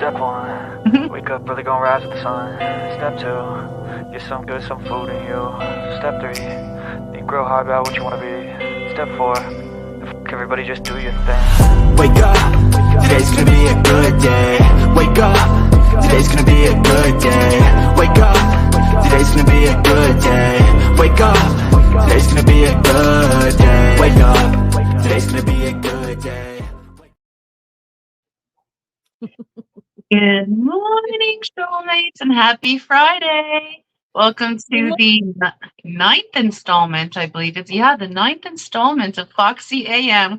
Step one, wake up, really gonna rise with the sun. Step two, get some good, some food in you. Step three, think real hard about what you wanna be. Step four, everybody just do your thing. Wake up, today's gonna be a good day. Wake up, today's gonna be a good day. Wake up, today's gonna be a good day. Wake up, today's gonna be a good day. Wake up, today's gonna be a good day. Good morning, shoalmates, and happy Friday. Welcome to the ninth installment, I believe it's, the ninth installment of Foxie A.M.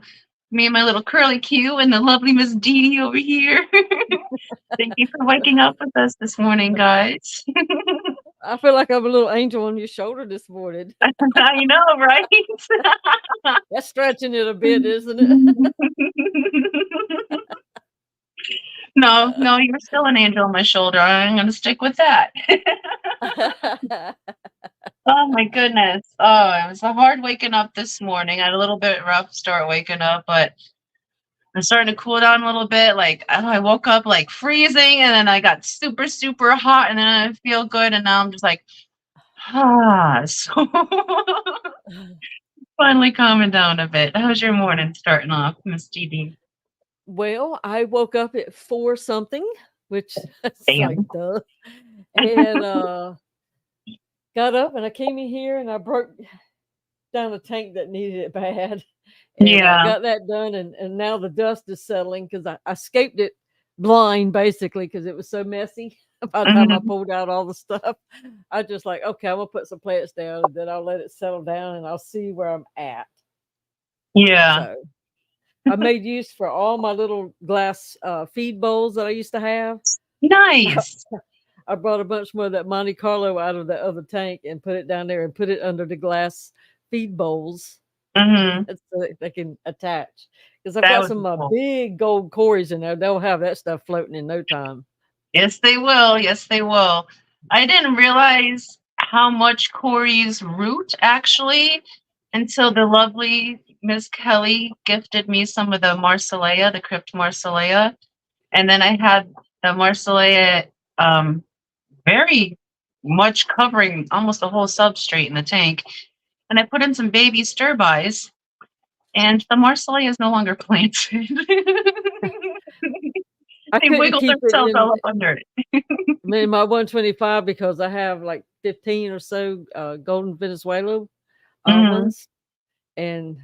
Me and my little curly Q and the lovely Miss Dee Dee over here. Thank you for waking up with us this morning, guys. I feel like I'm a little angel on your shoulder this morning. I know, right? That's stretching it a bit, isn't it? No, you're still an angel on my shoulder. I'm going to stick with that. Oh, my goodness. Oh, it was hard waking up this morning. I had a little bit rough start waking up, but I'm starting to cool down a little bit. Like, I woke up like freezing, and then I got super, super hot, and then I feel good, and now I'm just like, so finally calming down a bit. How's your morning starting off, Miss Dee? Well, I woke up at 4 something, which is like Damn. duh. And got up and I came in here and I broke down a tank that needed it bad. And Yeah. got that done, and now the dust is settling because I escaped it blind basically because it was so messy. By the time I pulled out all the stuff, I just like, okay, I'm gonna put some plants down and then I'll let it settle down and I'll see where I'm at. Yeah. So I made use for all my little glass feed bowls that I used to have. Nice. I brought a bunch more of that Monte Carlo out of the other tank and put it down there and put it under the glass feed bowls so that they can attach. Because I've got some cool. big gold cories in there. They'll have that stuff floating in no time. Yes, they will. Yes, they will. I didn't realize how much Corey's root actually until the lovely Miss Kelly gifted me some of the Marsilea, the Crypt Marsilea. And then I had the Marsilea very much covering almost the whole substrate in the tank. And I put in some baby stir-bys, and the Marsilea is no longer planted. They wiggled themselves all up under it. I'm in my 125 because I have like 15 or so golden Venezuela ones. And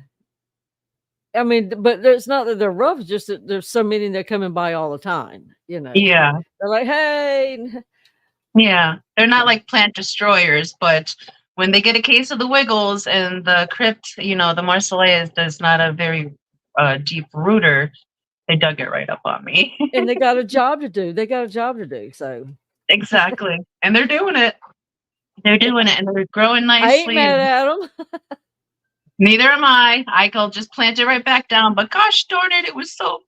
I mean, but it's not that they're rough, just that there's so many that are coming by all the time, you know. Yeah. They're like, hey. Yeah. They're not like plant destroyers, but when they get a case of the wiggles and the crypt, the Marsilea is not a very deep rooter, they dug it right up on me. And they got a job to do. So exactly. And they're doing it. And they're growing nicely. I ain't mad at them. Neither am I. I'll just plant it right back down. But gosh darn it, it was so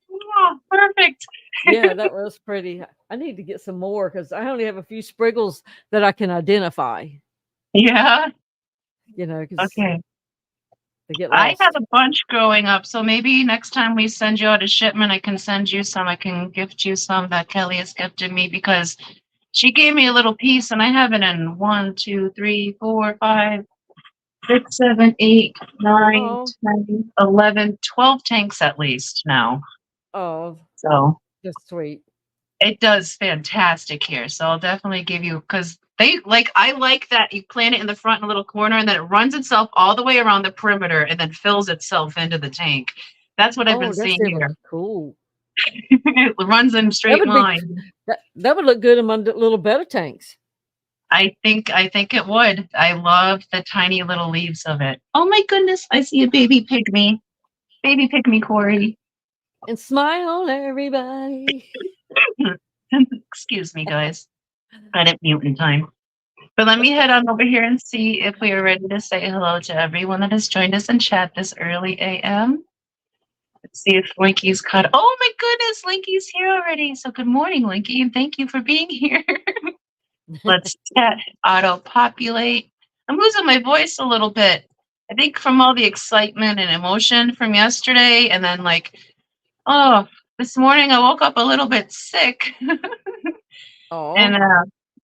perfect. Yeah, that was pretty. I need to get some more because I only have a few spriggles that I can identify. Yeah. Okay. I have a bunch growing up, so maybe next time we send you out a shipment, I can send you some. I can gift you some that Kelly has gifted me because she gave me a little piece, and I have it in 1, 2, 3, 4, 5, 6, 7, 8, 9, 10, 11, 12 tanks at least now. Oh, so that's sweet. It does fantastic here, so I'll definitely give you because. I like that you plant it in the front in a little corner and then it runs itself all the way around the perimeter and then fills itself into the tank. That's what I've been seeing here. Cool. It runs in straight line. That would look good in my little better tanks. I think it would. I love the tiny little leaves of it. Oh my goodness, I see a baby pygmy. Baby pygmy, Corey. And smile, everybody. Excuse me, guys. I didn't mute in time. But let me head on over here and see if we are ready to say hello to everyone that has joined us in chat this early AM. Let's see if Linky's cut. Oh my goodness, Linky's here already. So good morning, Linky, and thank you for being here. Let's auto-populate. I'm losing my voice a little bit. I think from all the excitement and emotion from yesterday, and then this morning I woke up a little bit sick. And Oh,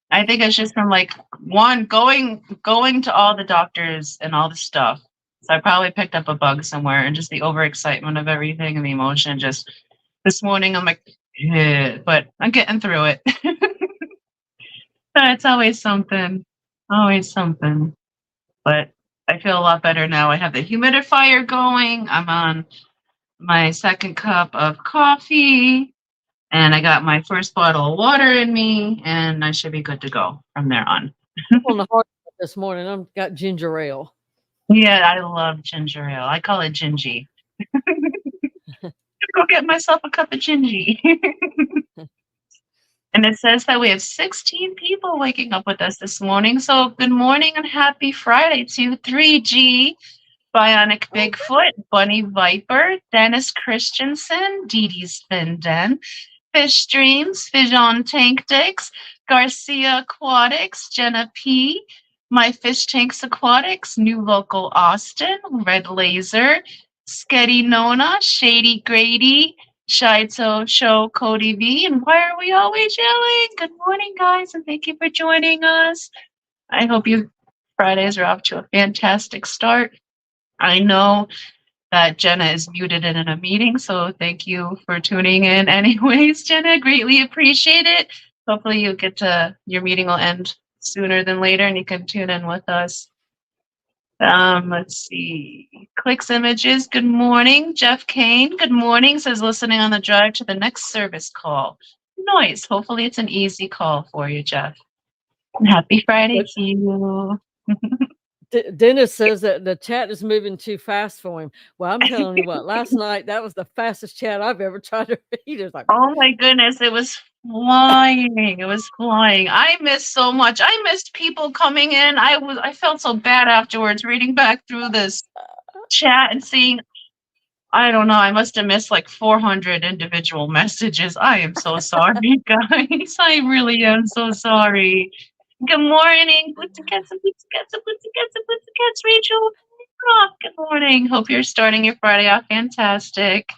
I think it's just from like one going to all the doctors and all the stuff. So I probably picked up a bug somewhere, and just the overexcitement of everything and the emotion. Just this morning, I'm like, but I'm getting through it. It's always something, always something. But I feel a lot better now. I have the humidifier going. I'm on my second cup of coffee, and I got my first bottle of water in me, and I should be good to go from there on. I'm on the hard side this morning. I've got ginger ale. Yeah, I love ginger ale. I call it gingy. Go get myself a cup of gingy. And it says that we have 16 people waking up with us this morning. So good morning and happy Friday to 3G, Bionic Bigfoot, Bunny Viper, Dennis Christensen, Dee Dee Spinden, Fish Dreams, Fijon Tank Dicks, Garcia Aquatics, Jenna P, My Fish Tanks Aquatics, New Local Austin, Red Laser, Sketty Nona, Shady Grady, Shido Show Cody V, and why are we always yelling? Good morning, guys, and thank you for joining us. I hope you Fridays are off to a fantastic start. I know that Jenna is muted and in a meeting, so thank you for tuning in anyways, Jenna. Greatly appreciate it. Hopefully you get to your meeting will end sooner than later and you can tune in with us. Let's see. Clicks images. Good morning. Jeff Kane. Good morning. Says listening on the drive to the next service call. Nice. Hopefully it's an easy call for you, Jeff. And happy Friday to you. Dennis says that the chat is moving too fast for him. Well, I'm telling you what, last night that was the fastest chat I've ever tried to read. It was like, Oh my goodness, it was flying. It was flying. I missed so much. I missed people coming in. I felt so bad afterwards reading back through this chat and seeing, I don't know, I must have missed like 400 individual messages. I am so sorry, guys. I really am so sorry. Good morning, Pussycats, Rachel. Oh, good morning. Hope you're starting your Friday off fantastic.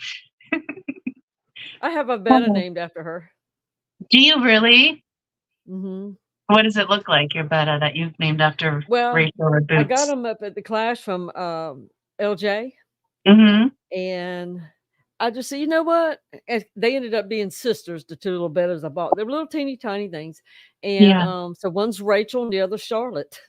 I have a betta named after her. Do you really? Mm-hmm. What does it look like, your betta that you've named after Rachel or Boots? I got them up at the Clash from LJ. Mm-hmm. And I just said, you know what? And they ended up being sisters, the two little bettas I bought. They were little teeny tiny things. And so one's Rachel and the other's Charlotte.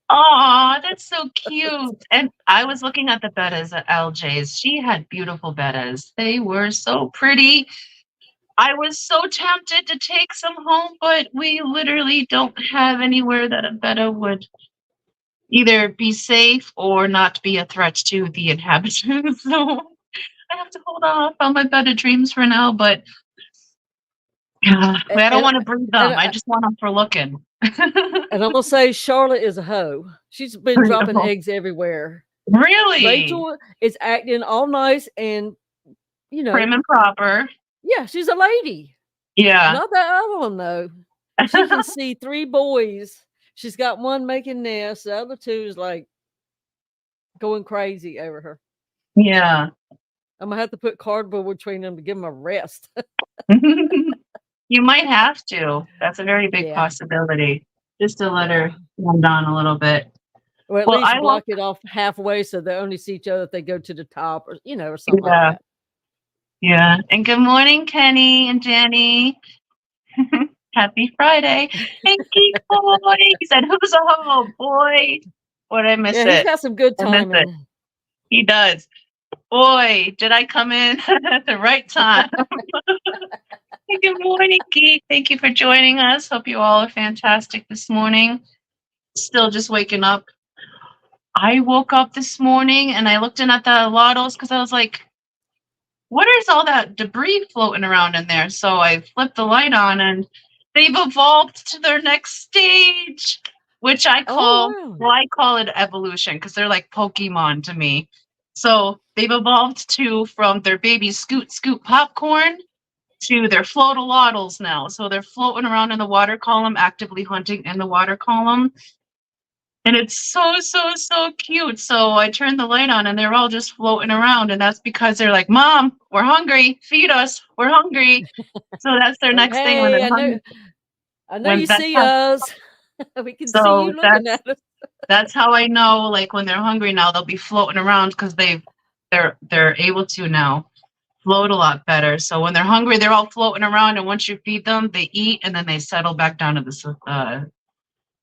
Oh, that's so cute. And I was looking at the bettas at LJ's. She had beautiful bettas. They were so pretty. I was so tempted to take some home, but we literally don't have anywhere that a betta would either be safe or not be a threat to the inhabitants. So I have to hold off on my betta dreams for now, but I don't want to breed them. I just want them for looking. And I'm gonna say Charlotte is a hoe. She's been dropping eggs everywhere. Really? Rachel is acting all nice and prim and proper. Yeah, she's a lady. Yeah. Not that other one though. She can see 3 boys. She's got one making nests. The other 2 is like going crazy over her. Yeah. I'm gonna have to put cardboard between them to give them a rest. You might have to. That's a very big possibility. Just to let her calm down a little bit. Or at least block it off halfway so they only see each other if they go to the top or something like that. Yeah. And good morning, Kenny and Danny. Happy Friday. Thank you, boy. He said, who's a homo, boy? What did I miss it? He's got some good timing. He does. Boy, did I come in at the right time. Good morning, Keith. Thank you for joining us. Hope you all are fantastic this morning. Still just waking up. I woke up this morning and I looked in at the lottos because I was like, what is all that debris floating around in there? So I flipped the light on and they've evolved to their next stage, which I call, I call it evolution because they're like Pokemon to me. So they've evolved from their baby Scoot popcorn to their float-a-lottles now. So they're floating around in the water column, actively hunting in the water column. And it's so cute. So I turned the light on and they're all just floating around. And that's because they're like, Mom, we're hungry. Feed us. We're hungry. So that's their Like, next thing when they're hey, hungry. I know When you that's see how, us. We can see so you looking at us. that's how I know, like when they're hungry now, they'll be floating around because they're able to now float a lot better. So when they're hungry, they're all floating around, and once you feed them, they eat and then they settle back down to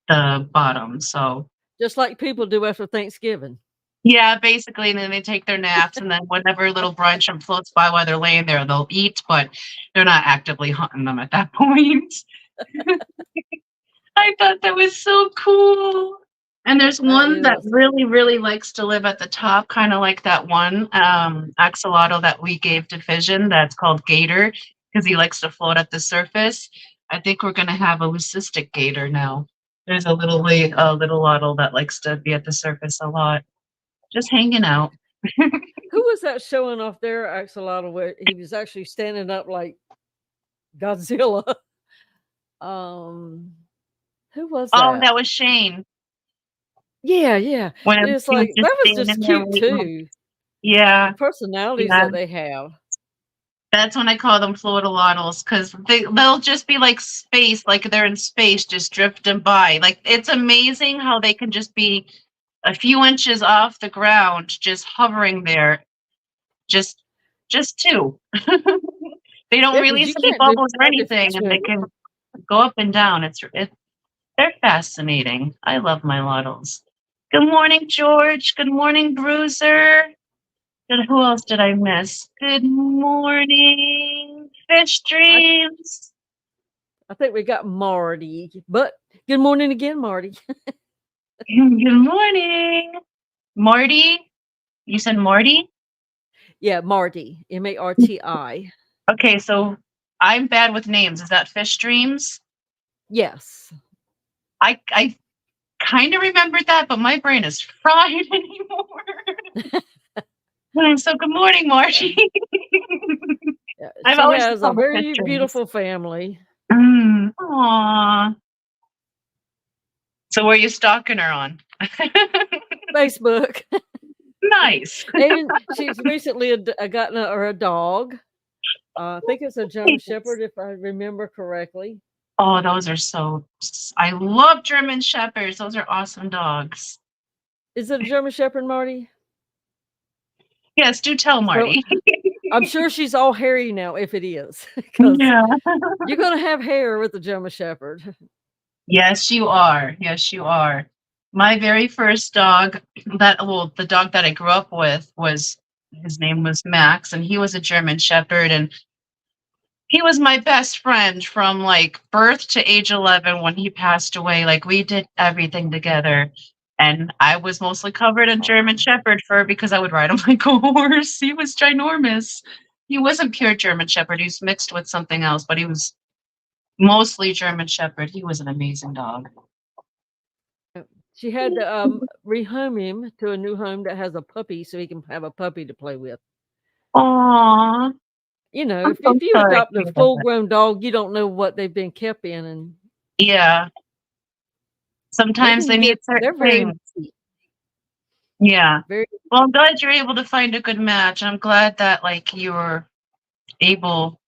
the bottom. So Just like people do after Thanksgiving. yeah, basically, and then they take their naps, and then whenever little brine shrimp floats by while they're laying there, they'll eat, but they're not actively hunting them at that point. I thought that was so cool. And there's That one that is. really likes to live at the top, kind of like that one axolotl that we gave to Fission that's called Gator, because he likes to float at the surface. I think we're going to have a leucistic gator now. There's a little lotl that likes to be at the surface a lot, just hanging out. Who was that showing off there, Axolotl, where he was actually standing up like Godzilla? Who was Oh, that? that was Shane. Yeah. When It's he was like just that was standing just there cute waiting. too. Yeah, The personalities yeah. that they have. That's when I call them floatalottles because they'll just be like space, like they're in space, just drifting by. Like it's amazing how they can just be a few inches off the ground, just hovering there, just two. They don't Yeah, because release you any can't do bubbles or that if you anything, and they swim. can go up and down. They're fascinating. I love my lottles. Good morning, George. Good morning, Bruiser. Who else did I miss? Good morning, Fish Dreams. I think we got Marty, but good morning again, Marty. Good morning, Marty. You said Marty? Yeah, Marty, Marti. Okay, so I'm bad with names. Is that Fish Dreams? Yes. I kind of remembered that, but my brain is fried anymore. So good morning, Marty. Yeah, I've she always has a called her Fish very Dreams. beautiful family. Aw. So where are you stalking her on? Facebook. Nice. And she's recently gotten a dog. I think it's a German Shepherd, if I remember correctly. Oh, those are so. I love German Shepherds. Those are awesome dogs. Is it a German Shepherd, Marty? Yes, do tell So Marty. I'm sure she's all hairy now, if it is, because Yeah. you're going to have hair with the German Shepherd. Yes, you are. Yes, you are. My very first dog, the dog that I grew up with his name was Max, and he was a German Shepherd, and he was my best friend from like birth to age 11 when he passed away. Like we did everything together. And I was mostly covered in German Shepherd fur because I would ride him like a horse. He was ginormous. He wasn't pure German Shepherd. He was mixed with something else, but he was mostly German Shepherd. He was an amazing dog. She had to rehome him to a new home that has a puppy so he can have a puppy to play with. Aww. You know, I'm so if you sorry adopt to a hear full that. grown dog, you don't know what they've been kept in, and Yeah. they Sometimes can they need get, certain they're very things. messy. Yeah. Very. Well, I'm glad you're able to find a good match. I'm glad that like you were able,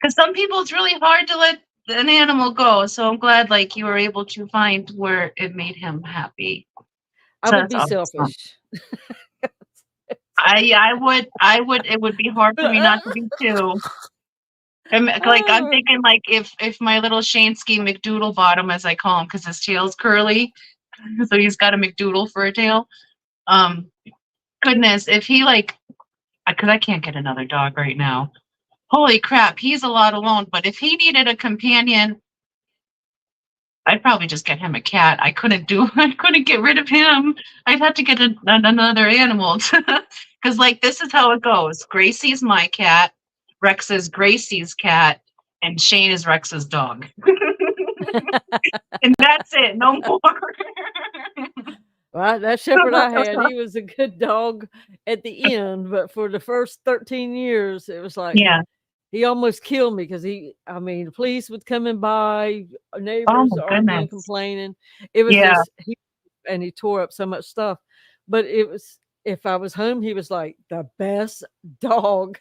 because some people it's really hard to let an animal go. So I'm glad like you were able to find where it made him happy. I So would that's be awesome. selfish. I would. It would be hard for me not to be too. I'm Oh, thinking like if my little Shansky McDoodle bottom, as I call him, because his tail's curly, so he's got a McDoodle for a tail. Goodness, if he like, because I can't get another dog right now. Holy crap, he's a lot alone. But if he needed a companion, I'd probably just get him a cat. I couldn't get rid of him. I'd have to get another animal. Because like this is how it goes. Gracie's my cat, Rex is Gracie's cat, and Shane is Rex's dog. And that's it, no more. well, that shepherd I had, he was a good dog at the end, but for the first 13 years, it was like Yeah. he almost killed me because the police was coming by, Oh neighbors my arguing, goodness. complaining. It was Yeah. just he and he tore up so much stuff. But it was, if I was home, he was like the best dog.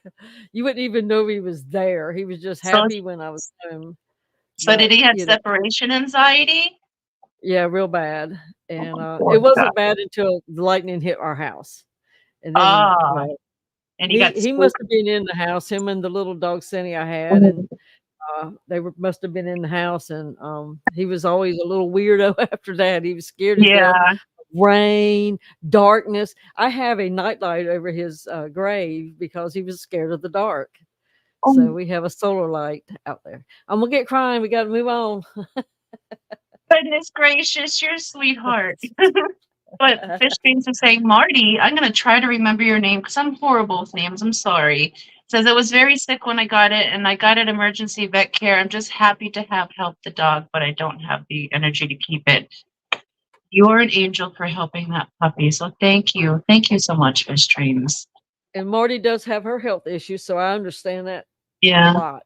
You wouldn't even know he was there. He was just So, happy when I was home. so did But he have separation anxiety? yeah, real bad. And Poor it guy. wasn't bad until the lightning hit our house. And then, Ah, well, and he got he must spooked. have been in the house, him and the little dog Cindy I had, and Mhm. they must have been in the house. And he was always a little weirdo after that. He was scared to death. Yeah. Rain, darkness. I have a nightlight over his grave because he was scared of the dark. So Oh, we have a solar light out there. I'm gonna get crying. We got to move on. goodness gracious, you're a sweetheart. But Fish Beans is saying, Marty, I'm going to try to remember your name because I'm horrible with names. I'm sorry. Says, I was very sick when I got it, and I got it emergency vet care. I'm just happy to have helped the dog, but I don't have the energy to keep it. You're an angel for helping that puppy. So thank you. Thank you so much, Fish Dreams. And Marty does have her health issues, so I understand that a Yeah. lot.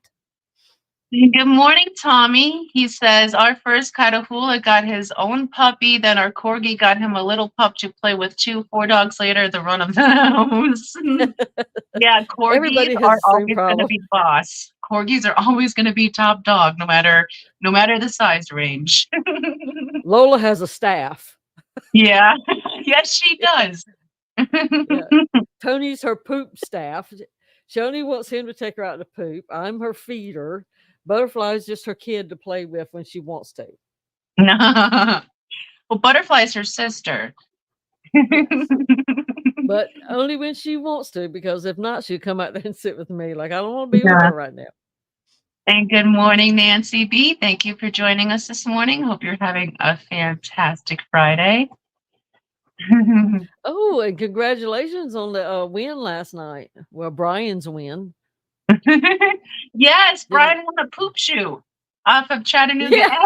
Good morning, Tommy. He says, our first Catahoula got his own puppy. Then our Corgi got him a little pup to play with too. 4 dogs later, the run of the house. Yeah, corgis Everybody has are the same always going to problem. be boss. Corgis are always going to be top dog, no matter the size range. Lola has a staff. Yeah, yes, she does. Yeah. Tony's her poop staff. She only wants him to take her out to poop. I'm her feeder. Butterfly's just her kid to play with when she wants to. Well, Butterfly's her sister. Yes. But only when she wants to, because if not, she'll come out there and sit with me. Like, I don't want to be with Yeah. her right now. And good morning, Nancy B. Thank you for joining us this morning. Hope you're having a fantastic Friday. Oh, and congratulations on the win last night. Well, Brian's win. Yes, You know, Brian won a poop shoe off of Chattanooga. yeah.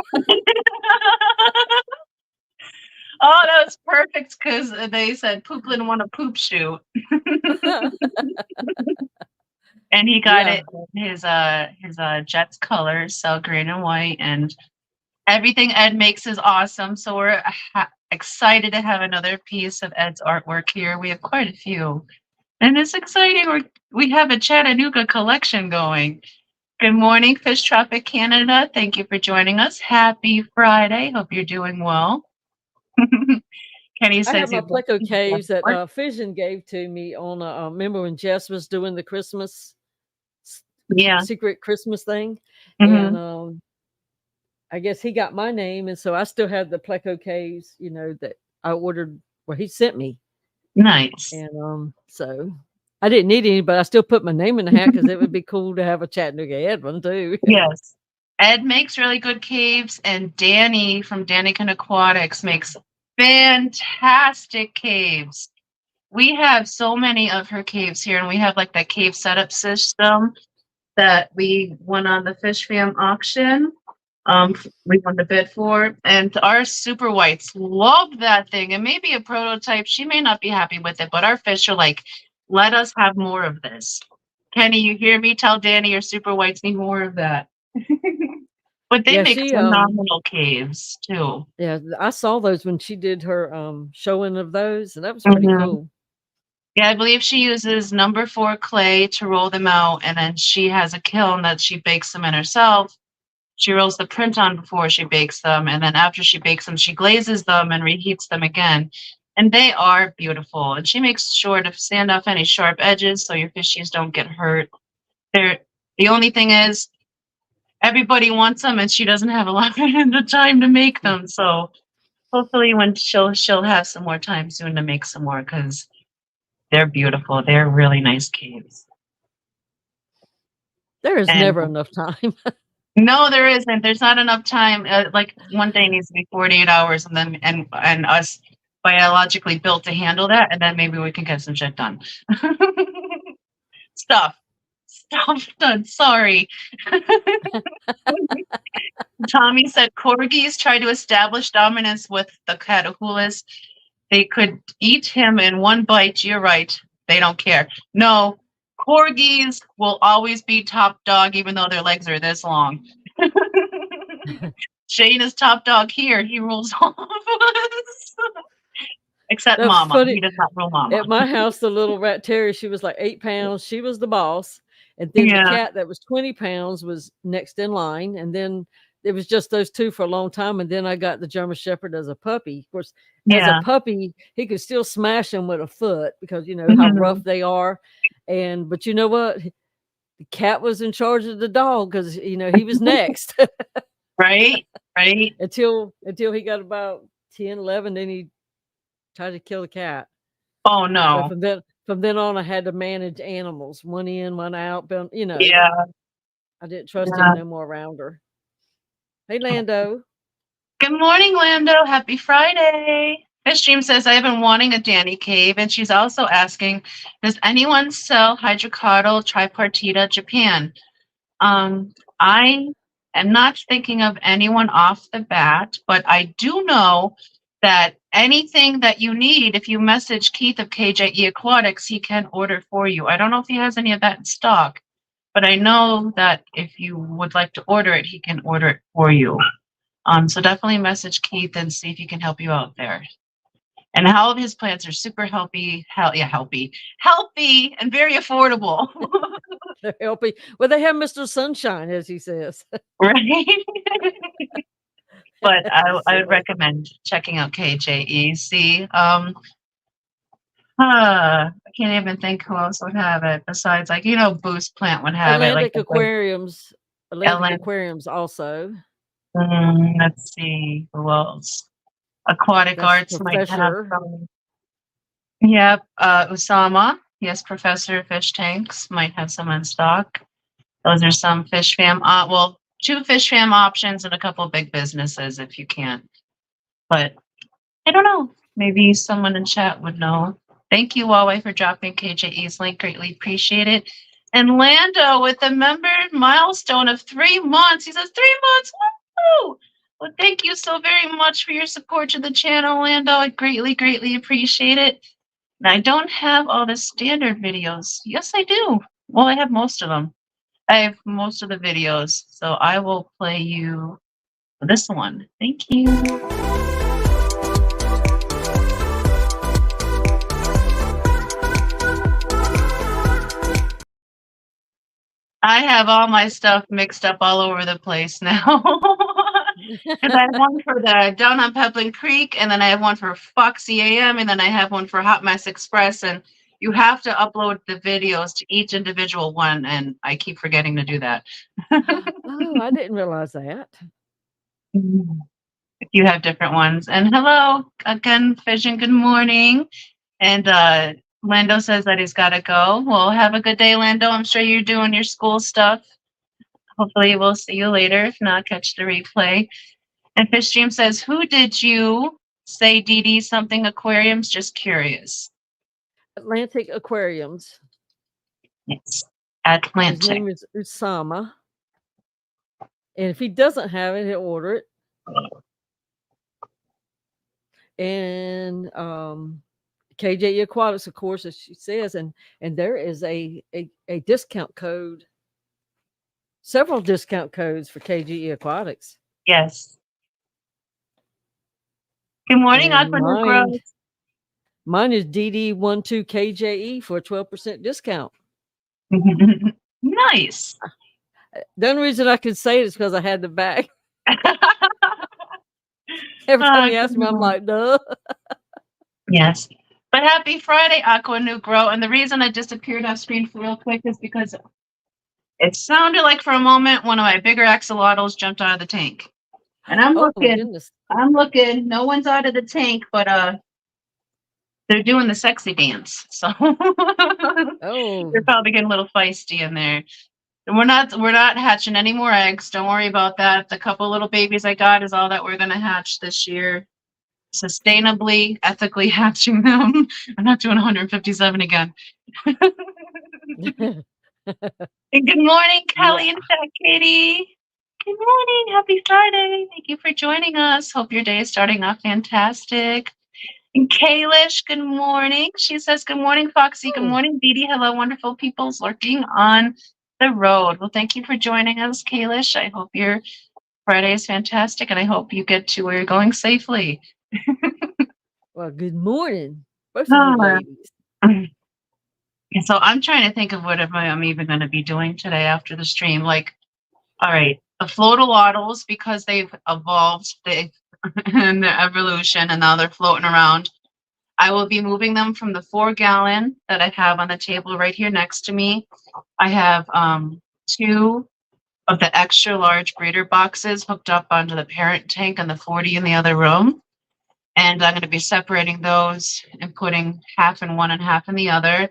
Oh, that was perfect because they said Pooplin won a poop shoe. And he got Yeah. it in his Jets colors, so green and white, and everything Ed makes is awesome. So we're excited to have another piece of Ed's artwork here. We have quite a few, and it's exciting. We have a Chattanooga collection going. Good morning, Fish Tropic Canada. Thank you for joining us. Happy Friday. Hope you're doing well. Kenny I says have my he Pleco caves that Fission gave to me on remember when Jess was doing the Christmas yeah. secret Christmas thing? Mhm. And I guess he got my name, and so I still have the Pleco caves, that I ordered, well, he sent me. Nice. And so I didn't need any, but I still put my name in the hat because it would be cool to have a Chattanooga Ed one too. Yes. Ed makes really good caves, and Danny from Dannykin Aquatics makes fantastic caves. We have so many of her caves here, and we have like that cave setup system that we won on the Fish Fam auction. We won the bid for, and our super whites love that thing. It may be a prototype. She may not be happy with it, but our fish are like, let us have more of this. Kenny, you hear me? Tell Danny your super whites need more of that. But they Yeah, make she phenomenal caves too. yeah, I saw those when she did her showing of those, and that was pretty cool. Yeah, I believe she uses number 4 clay to roll them out, and then she has a kiln that she bakes them in herself. She rolls the print on before she bakes them, and then after she bakes them, she glazes them and reheats them again. And they are beautiful. And she makes sure to sand off any sharp edges so your fishies don't get hurt. The only thing is, everybody wants them, and she doesn't have a lot of time to make them. So hopefully, when she'll have some more time soon to make some more, because they're beautiful. They're really nice caves. There is And never enough time. no, there isn't. There's not enough time. Like one day needs to be 48 hours, and then and us biologically built to handle that, and then maybe we can get some shit done. Stuff done. Sorry. Tommy said corgis try to establish dominance with the Catahoulas. They could eat him in one bite. You're right. They don't care. No, corgis will always be top dog, even though their legs are this long. Shane is top dog here. He rules all of us. Except That was Mama. He funny. does not rule Mama. At my house, the little rat terrier, she was like 8 pounds. She was the boss. And then the Yeah. cat that was 20 pounds was next in line. And then it was just those two for a long time. And then I got the German Shepherd as a puppy. Of course, as a Yeah. puppy, he could still smash them with a foot because you know how Mhm. rough they are. But you know what? The cat was in charge of the dog because you know he was next Right? Right? until he got about 10, 11. Then he tried to kill the cat. Oh, So no. from then on, I had to manage animals, one in, one out. But you know, Yeah. I didn't trust Yeah. him no more around her. Hey, Lando. Good morning, Lando. Happy Friday. Fish Dream says, I've been wanting a Danny cave. And she's also asking, does anyone sell hydrocodal tripartita Japan? I am not thinking of anyone off the bat, but I do know that anything that you need, if you message Keith of KJE Aquatics, he can order for you. I don't know if he has any of that in stock, but I know that if you would like to order it, he can order it for you. So definitely message Keith and see if he can help you out there. And all of his plants are super healthy, healthy, and very affordable. They're helping. Well, they have Mr. Sunshine, as he says. Right? But I would Silly. recommend checking out KJEC. I can't even think who else would have it besides, like, Boost Plant would have Atlantic it. Like Aquariums. Atlantic Ellen. Aquariums also. Let's see who else. Aquatic That's Arts might have Professor. some. Yep, Usama. Yes, Professor Fish Tanks might have some in stock. Those are some Fish Fam. Well, 2 Fish Fam options and a couple big businesses if you can't. But I don't know. Maybe someone in chat would know. Thank you, Huawei, for dropping KJE's link. Greatly appreciate it. And Lando with the member milestone of 3 months. He says 3 months. Woo! Well, thank you so very much for your support to the channel, Lando. I greatly, greatly appreciate it. And I don't have all the standard videos. Yes, I do. Well, I have most of them. I have most of the videos. So I will play you this one. Thank you. I have all my stuff mixed up all over the place now. Because I have one for the down on Peplin Creek, and then I have one for Foxie A.M, and then I have one for Hot Mess Express, and you have to upload the videos to each individual one, and I keep forgetting to do that. Oh, I didn't realize that. You have different ones. And hello again, Fission. Good morning. And Lando says that he's got to go. Well, have a good day, Lando. I'm sure you're doing your school stuff. Hopefully, we'll see you later. If not, catch the replay. And Fish Dream says, who did you say, Dee Dee, something aquariums? Just curious. Atlantic Aquariums. Yes. Atlantic. His name is Usama. And if he doesn't have it, he'll order it. And KJ Aquatics, of course, as she says, and there is a discount code, several discount codes for KGE Aquatics. Yes. Good morning, Aqua. Mine is DD12KJE for a 12% discount. Nice. The only reason I could say it is because I had the bag. Every time you ask me, I'm like, duh. Yes. But happy Friday, Aqua Nugro. And the reason I disappeared off screen for real quick is because it sounded like for a moment one of my bigger axolotls jumped out of the tank. And I'm looking, no one's out of the tank, but they're doing the sexy dance. So they're probably getting a little feisty in there. And we're not hatching any more eggs. Don't worry about that. The couple little babies I got is all that we're gonna hatch this year. Sustainably, ethically hatching them. I'm not doing 157 again. And good morning, Kelly and Katie. Good morning. Happy Friday. Thank you for joining us. Hope your day is starting off fantastic. And Kalish, good morning. She says, good morning, Foxy. Good morning, Dee Dee. Hello, wonderful peoples lurking on the road. Well, thank you for joining us, Kalish. I hope your Friday is fantastic, and I hope you get to where you're going safely. Well, good morning, both of you ladies. So I'm trying to think of what I'm even going to be doing today after the stream. Like, all right, the floatalawaddles, because they've evolved in their evolution and now they're floating around. I will be moving them from the 4-gallon that I have on the table right here next to me. I have 2 of the extra large breeder boxes hooked up onto the parent tank and the 40 in the other room. And I'm going to be separating those and putting half in one and half in the other.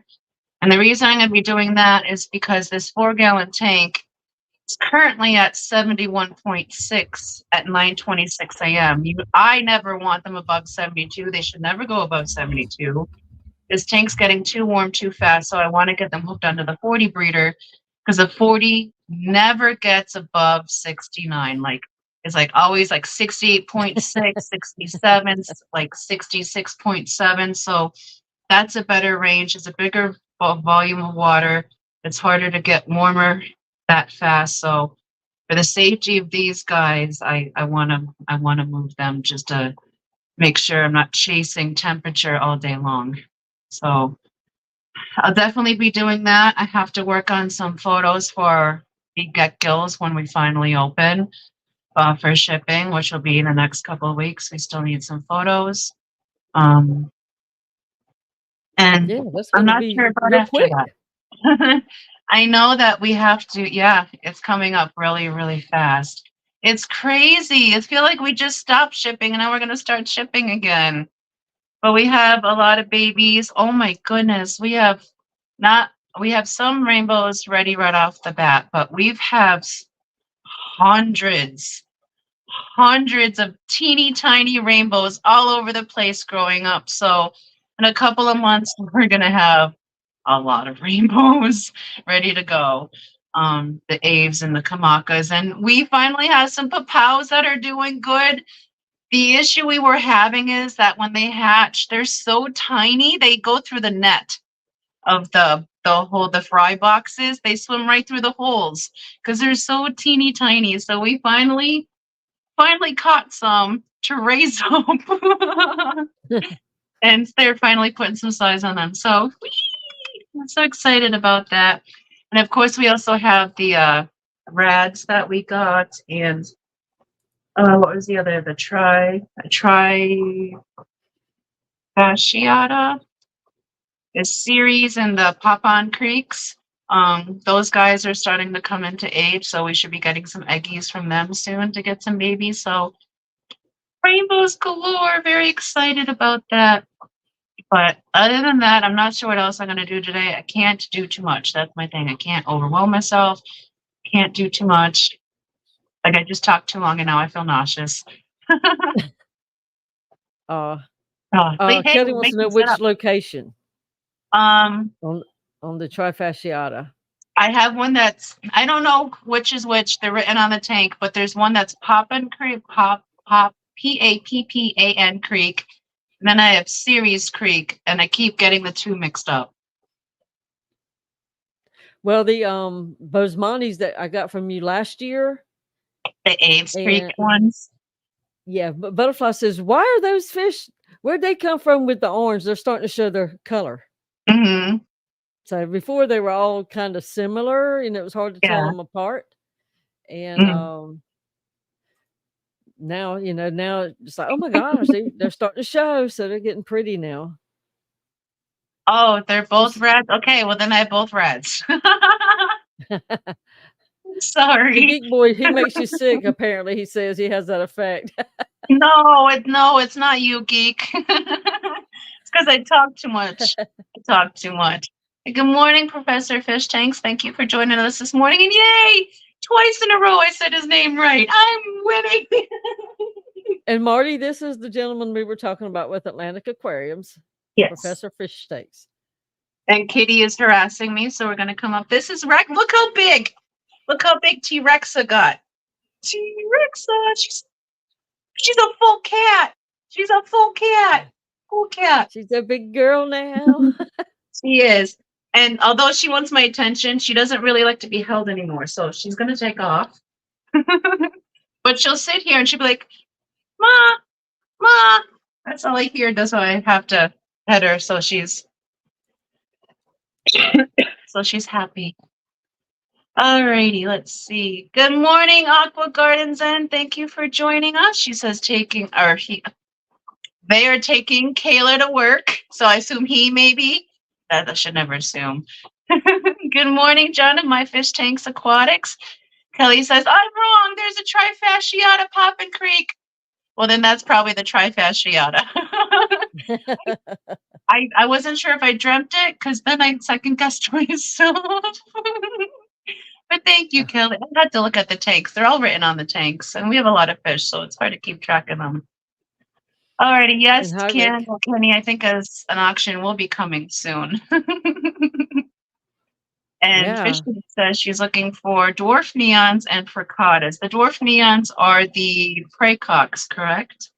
And the reason I'm going to be doing that is because this 4-gallon tank is currently at 71.6 at 9:26 a.m. I never want them above 72. They should never go above 72. This tank's getting too warm too fast, so I want to get them hooked onto the 40 breeder because the 40 never gets above 69. Like, it's like always like 68.6, 67, like 66.7. So that's a better range. It's a bigger volume of water. It's harder to get warmer that fast. So for the safety of these guys, I want to move them just to make sure I'm not chasing temperature all day long. So I'll definitely be doing that. I have to work on some photos for the get gills when we finally open for shipping, which will be in the next couple of weeks. We still need some photos. And Yeah, that's I'm going to not be sure about real after quick. that. I know that we have to, yeah, it's coming up really, really fast. It's crazy. I feel like we just stopped shipping and now we're going to start shipping again. But we have a lot of babies. Oh my goodness. We have some rainbows ready right off the bat, but we've have hundreds of teeny tiny rainbows all over the place growing up. So in a couple of months, we're going to have a lot of rainbows ready to go. The Aves and the Kamakas. And we finally have some papows that are doing good. The issue we were having is that when they hatch, they're so tiny, they go through the net of the fry boxes. They swim right through the holes because they're so teeny tiny. So we finally caught some to raise up. And they're finally putting some size on them. So I'm so excited about that. And of course, we also have the rads that we got, and what was the other? The fasciata, the series, and the pop-on creeks. Those guys are starting to come into age, so we should be getting some eggies from them soon to get some babies. So rainbows galore. Very excited about that. But other than that, I'm not sure what else I'm going to do today. I can't do too much. That's my thing. I can't overwhelm myself. Can't do too much. Like, I just talked too long and now I feel nauseous. Kelly wants to know which location. On the trifasciata. I have one that's, I don't know which is which. They're written on the tank, but there's one that's Pappan Creek, Pappan Creek. And then I have Ceres Creek, and I keep getting the two mixed up. Well, the Bozemantes that I got from you last year. The Aves Creek ones. Yeah, but Butterfly says, why are those fish, where'd they come from with the orange? They're starting to show their color. Mm-hmm. So before they were all kind of similar, and it was hard to tell them apart. And now, now it's like, oh my gosh, they're starting to show, so they're getting pretty now. Oh, they're both reds? Okay, well then I have both reds. Sorry. The geek boy, he makes you sick, apparently. He says he has that effect. No, it's not you, geek. It's because I talk too much. Good morning, Professor Fish Tanks. Thank you for joining us this morning. And yay! Twice in a row I said his name right. I'm winning. And Marty, this is the gentleman we were talking about with Atlantic Aquariums. Yes. Professor Fish Tanks. And Kitty is harassing me, so we're going to come up. This is Rex. Look how big T-Rexa got. T-Rexa. She's a full cat. She's a full cat. Full cat. She's a big girl now. She is. And although she wants my attention, she doesn't really like to be held anymore. So she's going to take off. But she'll sit here and she'll be like, Ma, That's all I hear. That's why I have to pet her so she's happy. Alrighty, let's see. Good morning, Aqua Gardens, and thank you for joining us. She says they are taking Kayla to work, so I assume he maybe. That I should never assume. Good morning, John of My Fish Tanks Aquatics. Kelly says, I'm wrong. There's a trifasciata Poppin Creek. Well, then that's probably the trifasciata. I wasn't sure if I dreamt it because then I second guessed myself. But thank you, Kelly. I had to look at the tanks. They're all written on the tanks, and we have a lot of fish, so it's hard to keep track of them. Alrighty, yes, And hi, Ken, Rick. Kenny, I think as an auction will be coming soon. And Yeah. Fisher says she's looking for dwarf neons and fricatas. The dwarf neons are the praycocks, correct?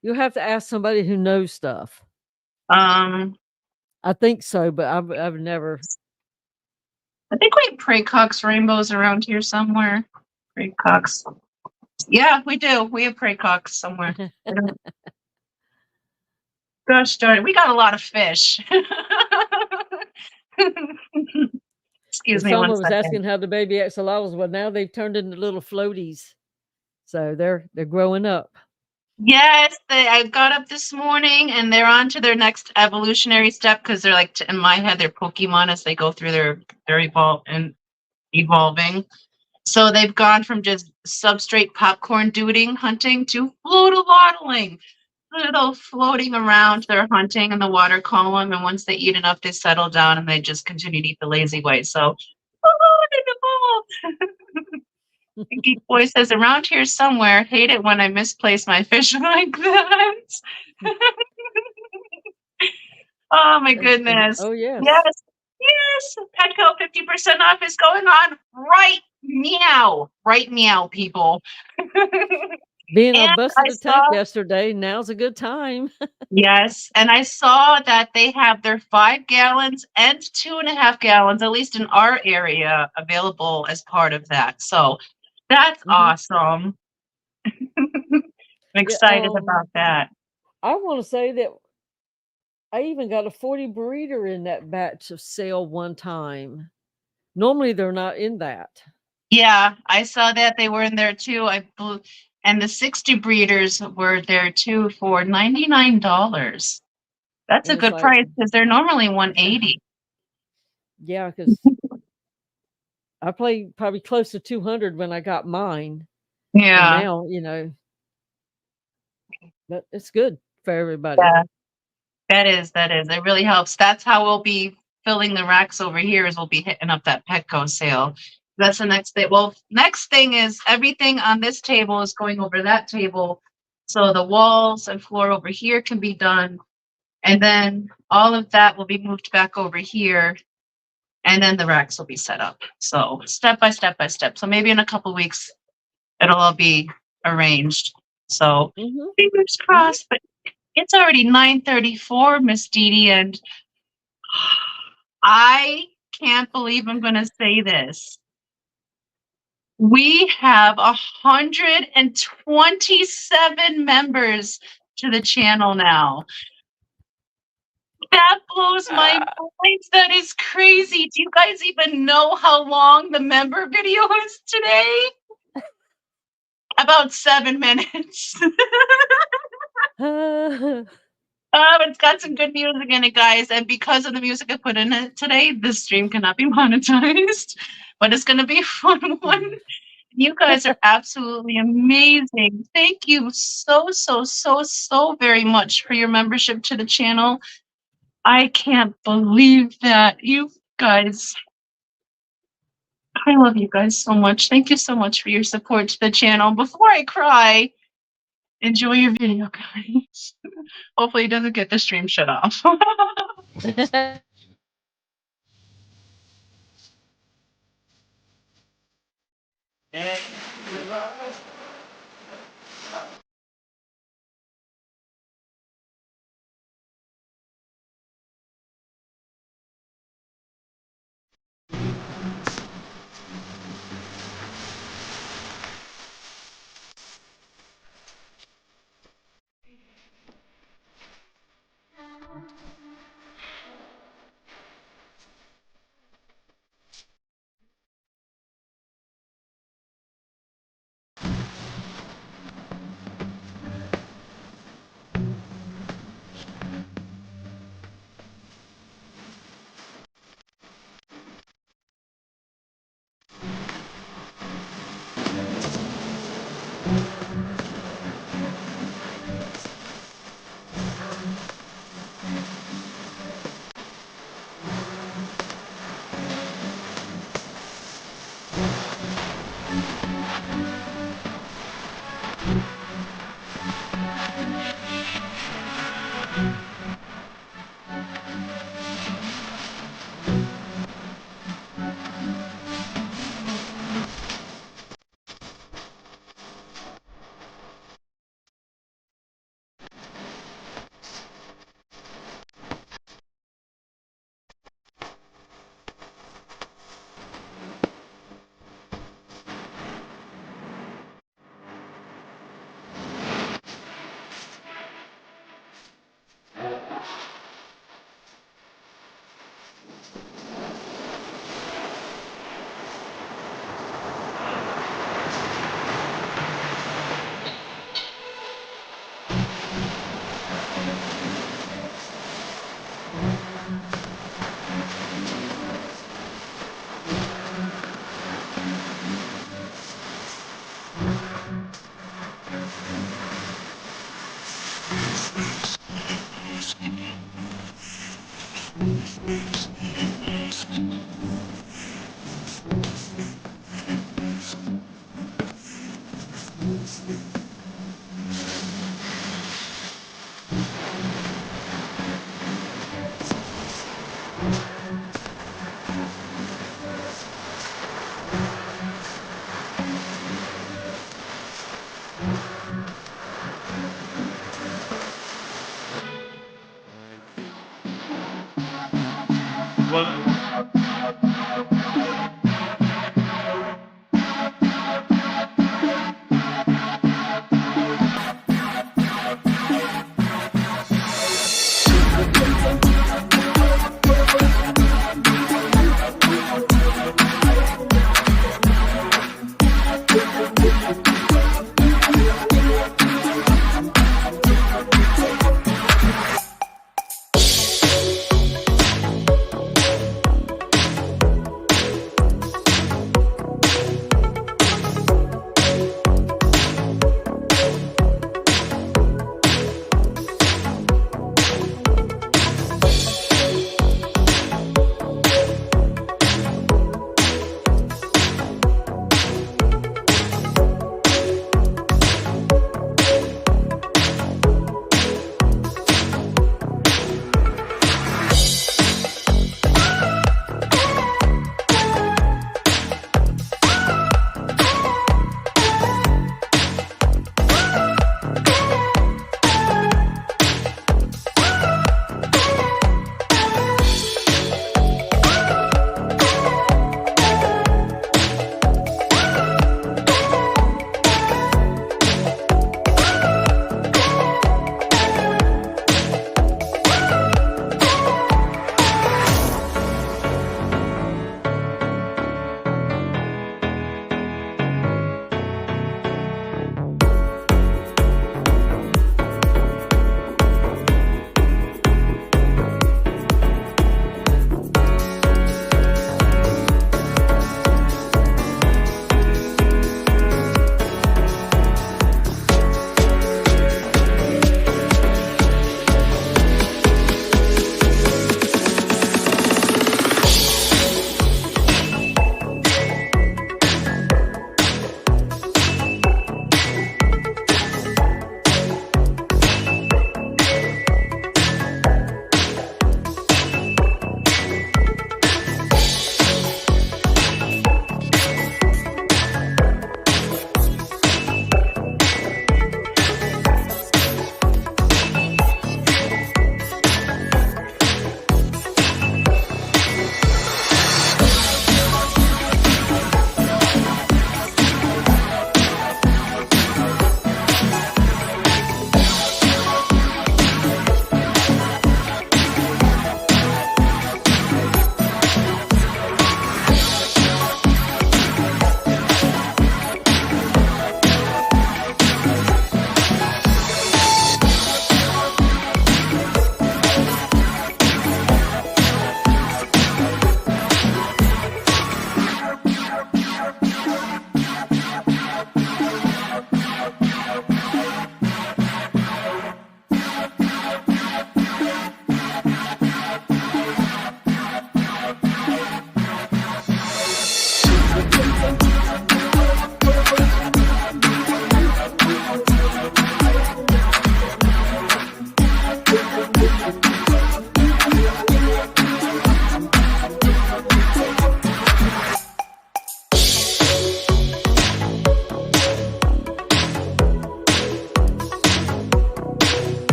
You'll have to ask somebody who knows stuff. I I think so, but I've never. think we have praycocks rainbows around here somewhere. Praycocks. Yeah, we do. We have praycocks somewhere. Gosh darn it, we got a lot of fish. Excuse me one Someone was second. asking how the baby axolotls. Well, now they've turned into little floaties, so they're growing up. Yes, I got up this morning and they're on to their next evolutionary step because they're like, in my head, they're Pokemon as they go through their evolving. So they've gone from just substrate popcorn duding hunting to floatalottling. Little floating around, they're hunting in the water column, and once they eat enough, they settle down and they just continue to eat the lazy way. So, Geek Boy says, around here somewhere, hate it when I misplace my fish like that. Oh my goodness. Oh yes. Yes. Yes. Petco 50% off is going on right meow. Right meow, people. Being I And busted I a tank saw, yesterday. Now's a good time. yes, and I saw that they have their 5 gallons and 2.5 gallons, at least in our area, available as part of that. So that's awesome. I'm excited about that. I want to say that I even got a 40 breeder in that batch of sale one time. Normally they're not in that. Yeah, I saw that they were in there too. And the 60 breeders were there too for $99. That's a And it's good like, price because they're normally $180. yeah, because I paid probably close to $200 when I got mine. Yeah. And now, but it's good for everybody. Yeah. That is. It really helps. That's how we'll be filling the racks over here is we'll be hitting up that Petco sale. That's the next thing. Well, next thing is everything on this table is going over that table. So the walls and floor over here can be done. And then all of that will be moved back over here. And then the racks will be set up. So step by step by step. So maybe in a couple weeks, it'll all be arranged. So fingers crossed. But it's already 9:34, Miss Dee Dee, and I can't believe I'm going to say this. We have 127 members to the channel now. That blows my mind. That is crazy. Do you guys even know how long the member video is today? About 7 minutes. It's got some good music in it, guys. And because of the music I put in it today, this stream cannot be monetized. But it's going to be a fun one. You guys are absolutely amazing. Thank you so very much for your membership to the channel. I can't believe that. You guys, I love you guys so much. Thank you so much for your support to the channel. Before I cry, enjoy your video, guys. Hopefully it doesn't get the stream shut off.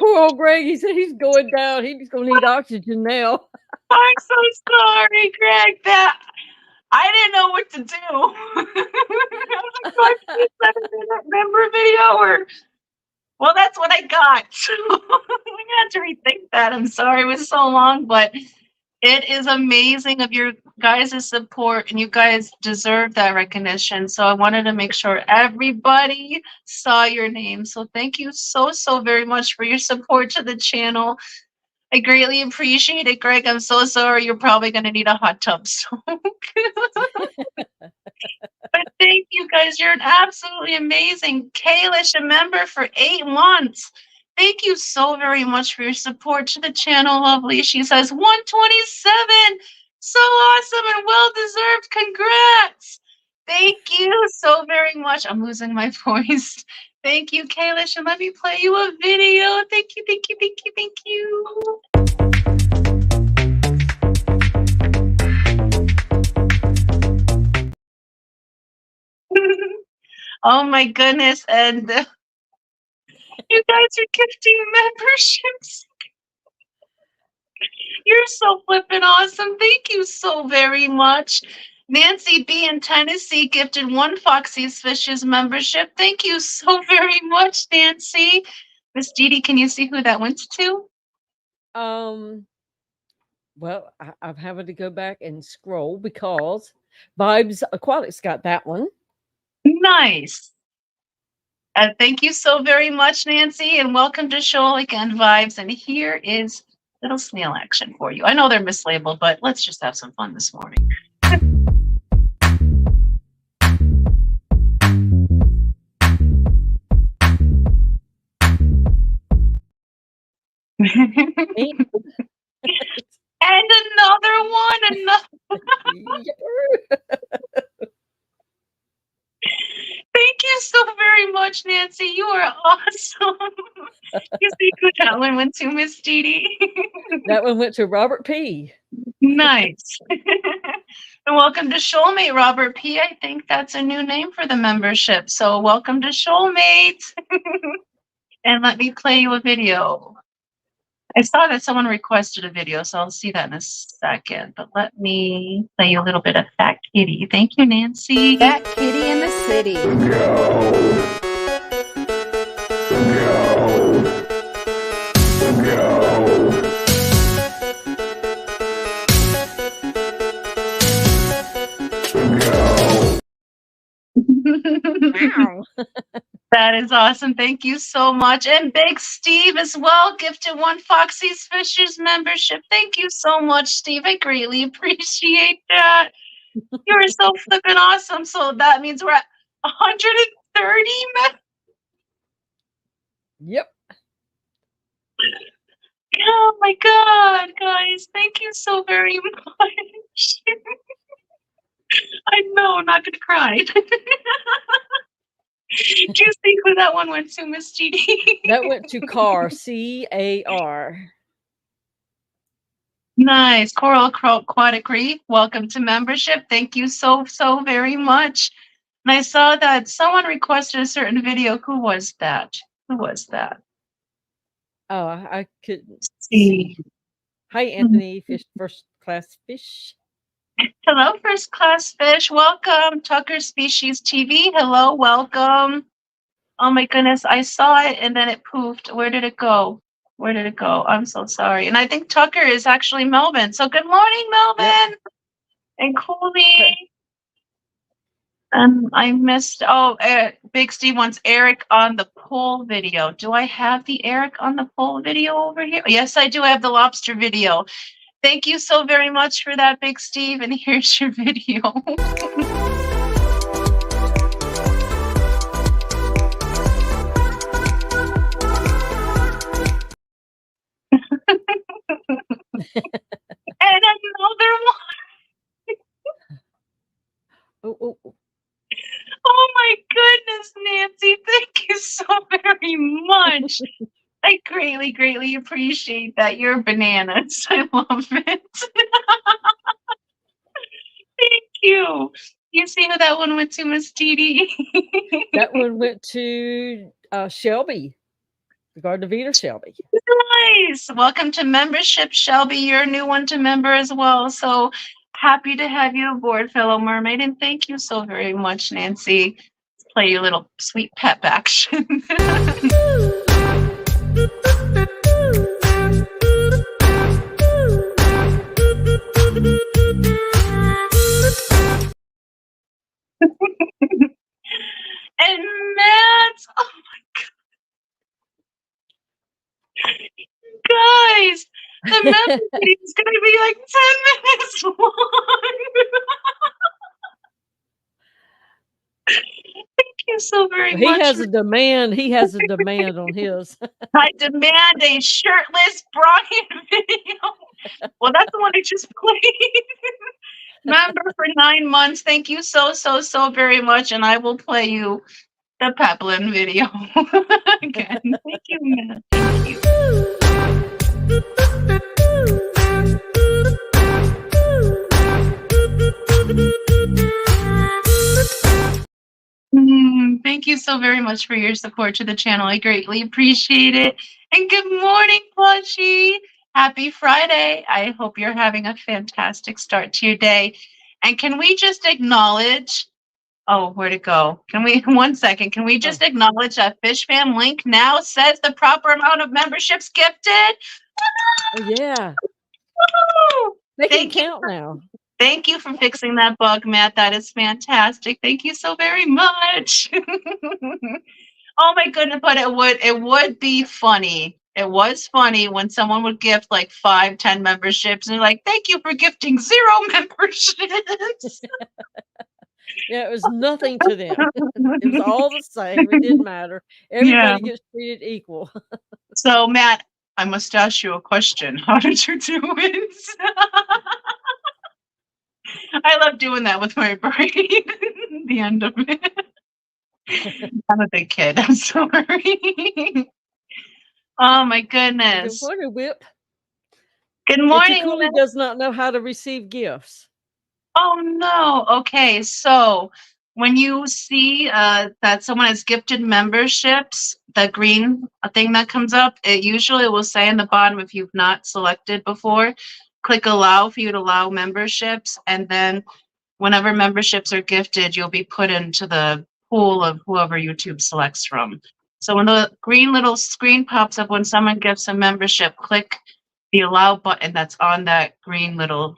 Poor old Greg, he said he's going down. He's going to need oxygen now. I'm so sorry, Greg. That I didn't know what to do. 7-minute member video, or well, that's what I got. So I'm gonna have to rethink that. I'm sorry it was so long, but it is amazing of your guys' support, and you guys deserve that recognition. So I wanted to make sure everybody saw your name. So thank you so very much for your support to the channel. I greatly appreciate it, Greg. I'm so sorry. You're probably going to need a hot tub soak. But thank you guys. You're absolutely amazing. Kalish, a member for 8 months. Thank you so very much for your support to the channel, lovely. She says 127. So awesome and well deserved. Congrats. Thank you so very much. I'm losing my voice. Thank you, Kalish. And let me play you a video. Thank you, thank you, thank you, thank you. Oh my goodness. And you guys are gifting memberships. You're so flippin' awesome. Thank you so very much. Nancy B in Tennessee gifted 1 Foxy's Fishes membership. Thank you so very much, Nancy. Miss Dee, can you see who that went to? Well, I'm having to go back and scroll because Vibes Aquatics got that one. Nice. Thank you so very much, Nancy, and welcome to Shoalik and Vibes. And here is little snail action for you. I know they're mislabeled, but let's just have some fun this morning. And another one. Thank you so very much, Nancy. You are awesome. You see who that one went to, Miss Dee? That one went to Robert P. Nice. And welcome to Shoalmate, Robert P. I think that's a new name for the membership. So welcome to Shoalmate. And let me play you a video. I saw that someone requested a video, so I'll see that in a second. But let me play you a little bit of Fat Kitty. Thank you, Nancy. Fat Kitty in the city. Wow. That is awesome. Thank you so much. And Big Steve as well gifted 1 Foxy's Fishers membership. Thank you so much, Steve. I greatly appreciate that. You're so flippin' awesome. So that means we're at 130 members. Yep. Oh my God, guys. Thank you so very much. I know, I'm not going to cry. Do you see who that one went to, Miss GD? That went to Car, C-A-R. Nice. Coral Aquatic Reef, welcome to membership. Thank you so very much. And I saw that someone requested a certain video. Who was that? Who was that? Oh, I couldn't see. Hi, Anthony, Fish First Class Fish. Hello, First Class Fish. Welcome, Tucker Species TV. Hello, welcome. Oh my goodness, I saw it and then it poofed. Where did it go? Where did it go? I'm so sorry. And I think Tucker is actually Melvin. So good morning, Melvin. Yep. And Cooley. I missed, Big Steve wants Eric on the poll video. Do I have the Eric on the poll video over here? Yes, I do. I have the lobster video. Thank you so very much for that, Big Steve. And here's your video. And another one. Oh my goodness, Nancy. Thank you so very much. I greatly appreciate that. You're bananas. I love it. Thank you. You see who that one went to, Miss TD? That one went to Shelby. The Garden of Eden, Shelby. Nice. Welcome to membership, Shelby. You're a new one to member as well. So happy to have you aboard, fellow mermaid. And thank you so very much, Nancy. play you a little sweet pep action. And Matt, oh guys, the membership is going to be like 10 minutes long. Thank you so very He much. has a demand. He has a demand on his. I demand a shirtless Brian video. Well, that's the one I just played. Member for 9 months. Thank you so very much. And I will play you the Peplin video again. Thank you, Matt. Thank you. Thank you so very much for your support to the channel. I greatly appreciate it. And good morning, Plushie. Happy Friday. I hope you're having a fantastic start to your day. And can we just acknowledge, oh, where'd it go? Can we, 1 second, can we just acknowledge that Fish Fam link now says the proper amount of memberships gifted? Oh, yeah. Woo! They can Thank you. count now. Thank you for fixing that bug, Matt. That is fantastic. Thank you so very much. Oh my goodness, but it would be funny. It was funny when someone would gift like 5-10 memberships and they're like, thank you for gifting 0 memberships. Yeah, it was nothing to them. It was all the same. It didn't matter. Everybody gets treated equal. So Matt, I must ask you a question. How did you do it? I love doing that with my brain. The end of it. I'm a big kid. I'm sorry. Oh my goodness. Good morning, Whip. Good morning. Cooley does not know how to receive gifts. Oh no. Okay, so when you see that someone has gifted memberships, the green thing that comes up, it usually will say in the bottom, if you've not selected before, click allow for you to allow memberships, and then whenever memberships are gifted, you'll be put into the pool of whoever YouTube selects from. So when the green little screen pops up when someone gifts a membership, click the allow button that's on that green little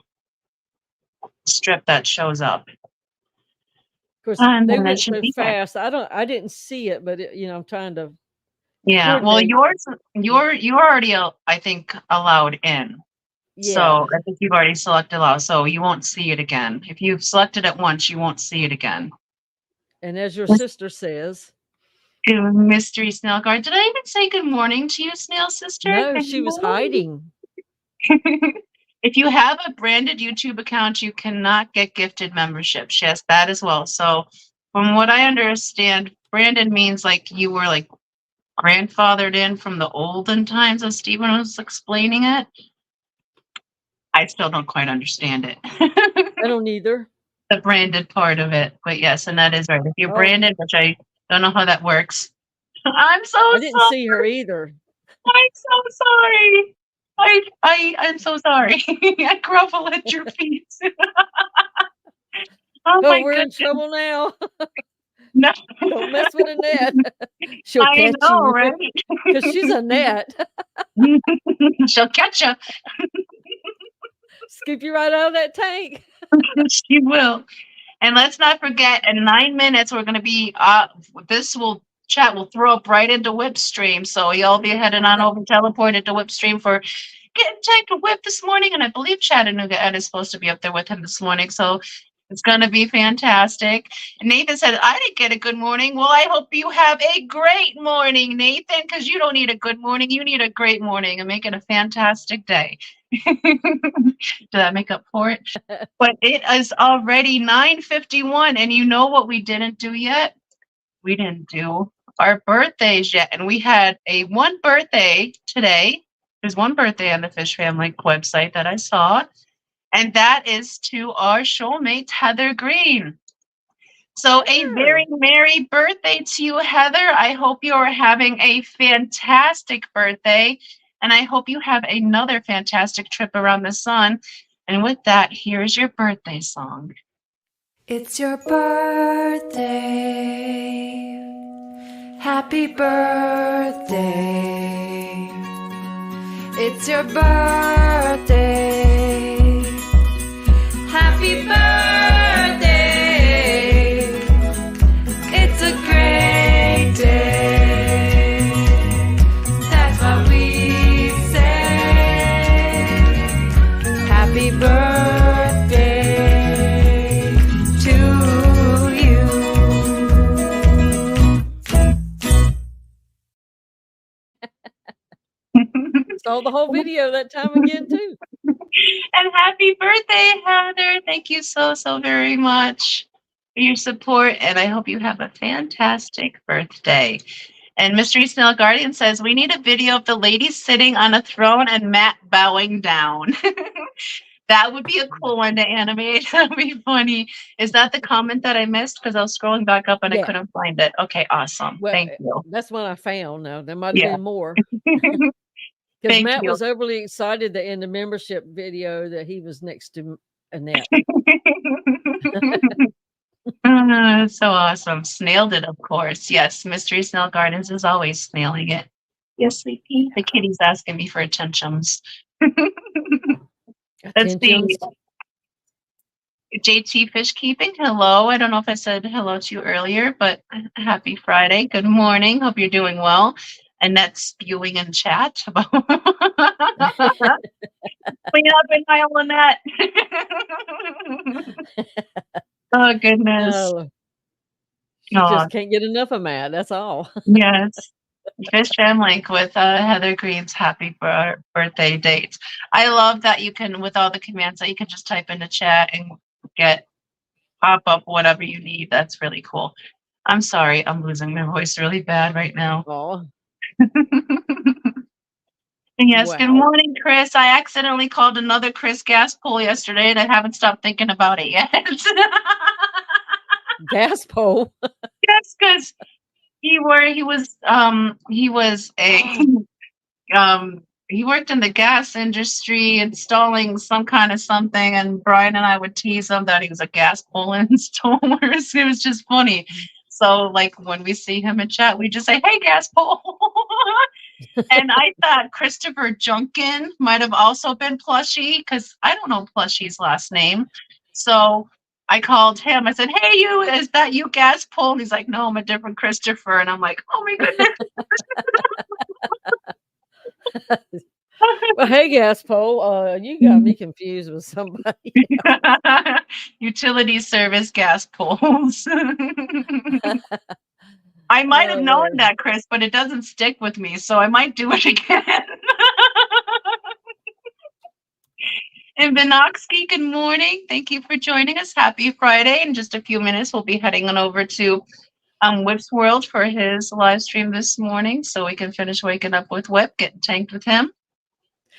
strip that shows up. Of course, they went so fast. I didn't see it, but it, I'm trying to. Yeah, well, you're already, I think, allowed in. Yeah. So I think you've already selected allow, so you won't see it again. If you've selected it once, you won't see it again. And as your sister says, Mystery Snail Guard. Did I even say good morning to you, Snail Sister? No, she was hiding. If you have a branded YouTube account, you cannot get gifted memberships. Yes, that as well. So from what I understand, branded means like you were like grandfathered in from the olden times, as Stephen was explaining it. I still don't quite understand it. I don't either. The branded part of it. But yes, and that is right. If you're branded, which I don't know how that works. I'm so sorry. I didn't see her either. I'm so sorry. I'm so sorry. I grovel at your feet. Oh, we're in trouble now. No. Don't mess with Annette. She'll catch you. Right? Because she's Annette. She'll catch you. Scoop you right out of that tank. She will. And let's not forget, in 9 minutes, we're going to be, chat will throw up right into Whipstream. So y'all be heading on over, teleported to Whipstream for getting checked to Whip this morning. And I believe Chattanooga Ed is supposed to be up there with him this morning. So it's going to be fantastic. And Nathan said, I didn't get a good morning. Well, I hope you have a great morning, Nathan, because you don't need a good morning. You need a great morning and make it a fantastic day. Did that make up for it? But it is already 9:51, and you know what we didn't do yet? We didn't do our birthdays yet, and we had one birthday today. There's one birthday on the Fish Family website that I saw, and that is to our shoalmate Heather Green. So a very merry birthday to you, Heather. I hope you are having a fantastic birthday. And I hope you have another fantastic trip around the sun. And with that, here's your birthday song. It's your birthday. Happy birthday. It's your birthday. Happy birthday. It's a great day. That's what we say. Happy birthday to you. Saw the whole video that time again too. And happy birthday, Heather. Thank you so very much for your support. And I hope you have a fantastic birthday. And Mystery Snail Guardian says, we need a video of the lady sitting on a throne and Matt bowing down. That would be a cool one to animate. That would be funny. Is that the comment that I missed? Because I was scrolling back up and I Yeah. couldn't find it. Okay, awesome. Well, Thank you. that's what I found. Now there might have Yeah. been more. Because Thank Matt you. was overly excited that in the membership video that he was next to Annette. So awesome. Snailed it, of course. Yes, Mystery Snail Gardens is always snailing it. Yes, Sleepy. The kitty's asking me for attentions. Let's see. Attentions. JT Fish Keeping, hello. I don't know if I said hello to you earlier, but happy Friday. Good morning. Hope you're doing well. Annette spewing in chat about clean up in aisle Annette. Oh goodness. No, she Aw. just can't get enough of Matt. That's all. Yes. Fish Jam Link with Heather Green's happy birthday date. I love that you can, with all the commands, that you can just type in the chat and pop up whatever you need. That's really cool. I'm sorry, I'm losing my voice really bad right now. Oh, Yes, wow. Good morning, Chris. I accidentally called another Chris gas pole yesterday and I haven't stopped thinking about it yet. Gas pole. Yes, because he was he worked in the gas industry installing some kind of something, and Brian and I would tease him that he was a gas pole installer. It was just funny. So like when we see him in chat, we just say, "Hey, gas pole." And I thought Christopher Junkin might have also been Plushie, because I don't know Plushie's last name. So I called him. I said, "Hey, you, is that you, gas pole?" And he's like, "No, I'm a different Christopher." And I'm like, "Oh my goodness." Well, hey, gas pole. You got me confused with somebody. Utility service gas poles. I might have Oh, known Lord. that, Chris, but it doesn't stick with me, so I might do it again. And Vinoxky, good morning. Thank you for joining us. Happy Friday. In just a few minutes, we'll be heading on over to Whip's World for his live stream this morning, so we can finish waking up with Whip, getting tanked with him.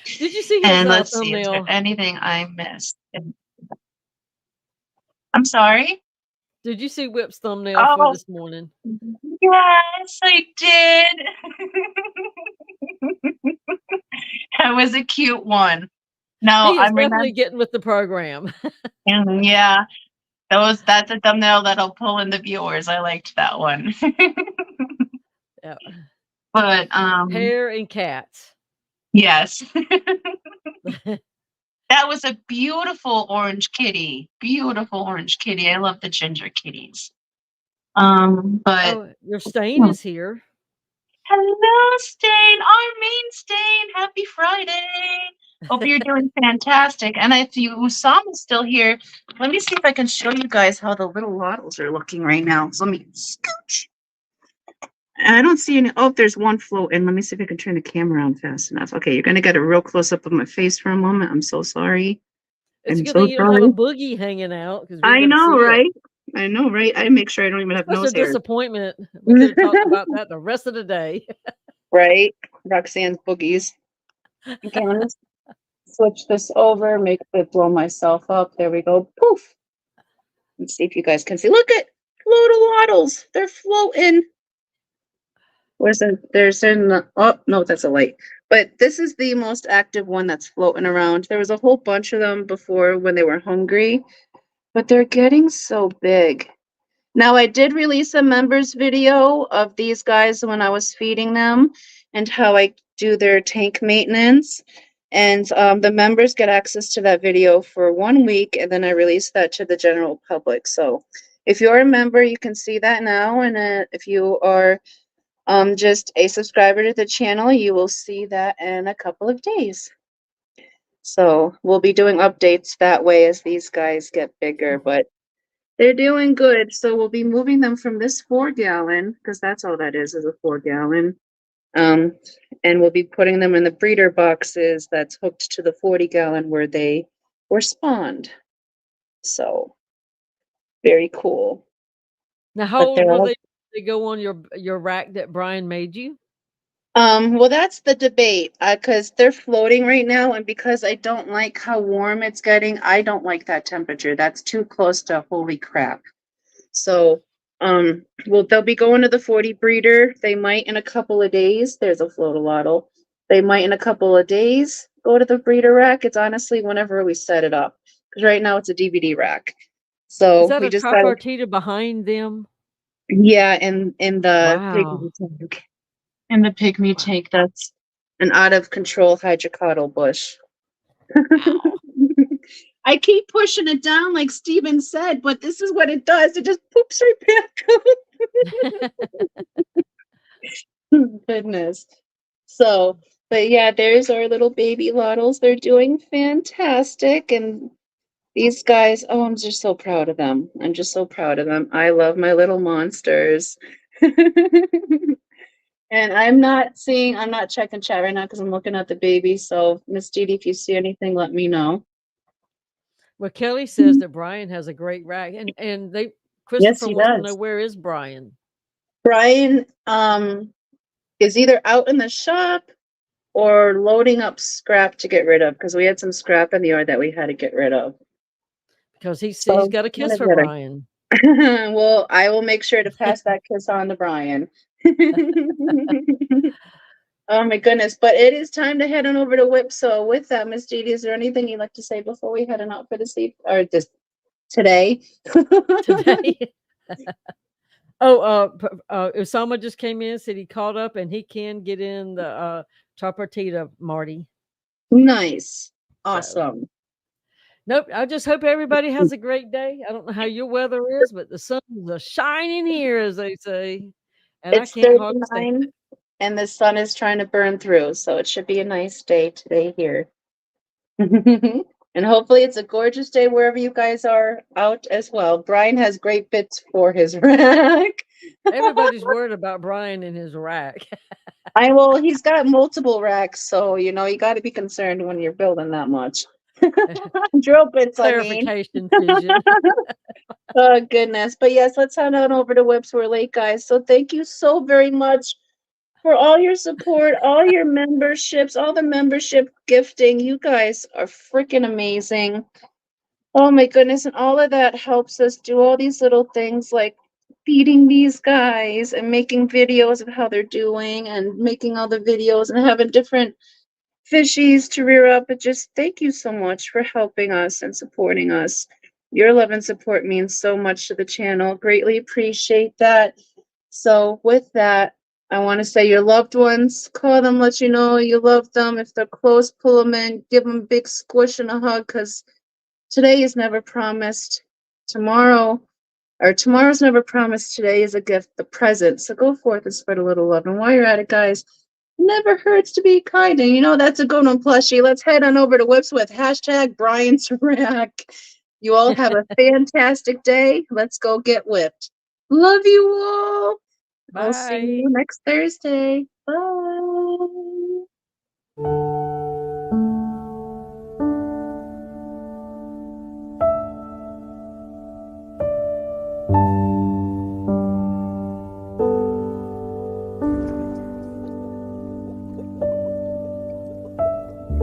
Did you see his And let's see, is there thumbnail? anything I missed? I'm sorry? Did you see Whip's thumbnail Oh. for this morning? Yes, I did. That was a cute one. Now He is I'm definitely getting with the program. yeah, that's a thumbnail that'll pull in the viewers. I liked that one. Yeah. But Hair and cats. yes. That was a beautiful orange kitty. Beautiful orange kitty. I love the ginger kitties. But Oh, your stain is here. hello, Stain. Our main Stain. Happy Friday. Hope you're doing fantastic. And if Usam is still here, let me see if I can show you guys how the little waddles are looking right now. So let me scooch. I don't see any. Oh, there's one floating. Let me see if I can turn the camera on fast enough. Okay, you're gonna get a real close up of my face for a moment. I'm so sorry. It's a I'm good so thing you don't have a sorry. boogie hanging out. 'Cause we I couldn't know, see it. right? I know, right? I make sure I don't even have Such nose a hair. disappointment. We could have talked about that the rest of the day. Right? Roxanne's boogies. Okay, let me switch this over, make it blow myself up. There we go. Poof. Let's see if you guys can see. Look at little waddles. They're floating. Oh no, that's a light. But this is the most active one that's floating around. There was a whole bunch of them before when they were hungry, but they're getting so big. Now, I did release a members video of these guys when I was feeding them and how I do their tank maintenance. And the members get access to that video for 1 week, and then I release that to the general public. So if you're a member, you can see that now. And if you are just a subscriber to the channel, you will see that in a couple of days. So we'll be doing updates that way as these guys get bigger, but they're doing good. So we'll be moving them from this 4-gallon, because that's all that is a 4-gallon. And we'll be putting them in the breeder boxes that's hooked to the 40-gallon where they were spawned. So very cool. Now, how But old they're will all they go on your rack that Brian made you? well, that's the debate, because they're floating right now, and because I don't like how warm it's getting, I don't like that temperature. That's too close to holy crap. So, well, they'll be going to the 40 breeder. They might in a couple of days. There's a float-a-lottle. They might in a couple of days go to the breeder rack. It's honestly whenever we set it up, because right now it's a DVD rack. Is So that we a just got, tripartita behind them? yeah, in the Wow. pygmy tank. In the pygmy tank, that's an out of control hydrocotyle bush. Wow. I keep pushing it down like Steven said, but this is what it does. It just poops right back up. Goodness. So, but yeah, there's our little baby Lottles. They're doing fantastic. And these guys, oh, I'm just so proud of them. I'm just so proud of them. I love my little monsters. And I'm not checking chat right now because I'm looking at the baby. So, Miss Dee Dee, if you see anything, let me know. Well, Kelly says that Brian has a great rack, and Yes, Christopher he wants to know, does. where is Brian? Brian is either out in the shop or loading up scrap to get rid of, because we had some scrap in the yard that we had to get rid of. Because he's So got a one kiss or for the other. Brian. Well, I will make sure to pass that kiss on to Brian. Oh my goodness. But it is time to head on over to Whip. So with that, Miss Dee Dee, is there anything you'd like to say before we head on out for the sleep, or just today? Today. Oh, Osama just came in, said he caught up and he can get in the tripartita, Marty. Nice. So, Awesome. nope. I just hope everybody has a great day. I don't know how your weather is, but the sun is shining here, as they say, and It's I can't hardly stand 39 it. and the sun is trying to burn through, so it should be a nice day today here. And hopefully it's a gorgeous day wherever you guys are out as well. Brian has great bits for his rack. Everybody's worried about Brian and his rack. Well, he's got multiple racks, so you got to be concerned when you're building that much. Drill bits, I mean. Clarification, Fusion. Oh goodness. But yes, let's head on over to Whips. We're late, guys. So thank you so very much for all your support, all your memberships, all the membership gifting. You guys are freaking amazing. Oh my goodness. And all of that helps us do all these little things like feeding these guys and making videos of how they're doing and making all the videos and having different fishies to rear up. But just thank you so much for helping us and supporting us. Your love and support means so much to the channel. Greatly appreciate that. So with that, I want to say your loved ones, call them, let you know you love them. If they're close, pull them in, give them a big squish and a hug, because today is never promised. Tomorrow's never promised. Today is a gift, the present. So go forth and spread a little love. And while you're at it, guys, never hurts to be kind. And that's a good one, plushie. Let's head on over to Whips with hashtag Brian's Rack. You all have a fantastic day. Let's go get whipped. Love you all. I'll see Bye. you next Thursday. Bye.